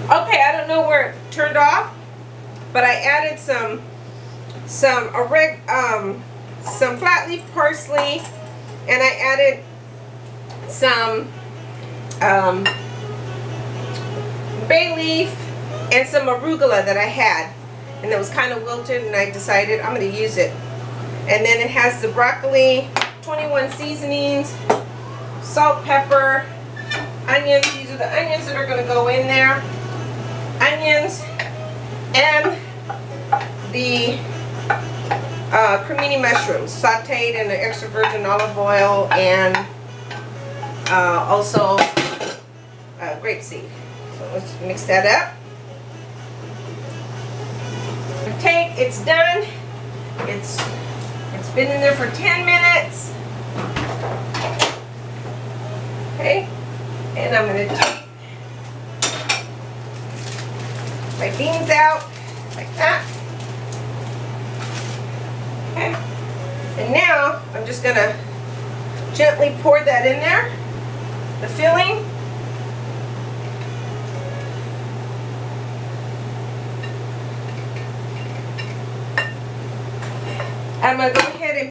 Okay, I don't know where it turned off, but I added some flat leaf parsley, and I added some bay leaf and some arugula that I had, and it was kind of wilted, and I decided I'm going to use it. And then it has the broccoli, 21 seasonings, salt, pepper, onions. These are the onions that are going to go in there. Onions and the cremini mushrooms sauteed in the extra virgin olive oil, and also grapeseed. So let's mix that up. It's done. It's been in there for 10 minutes. Okay, and I'm going to take my beans out like that. Okay, and now I'm just going to gently pour that in there, the filling. I'm going to go ahead and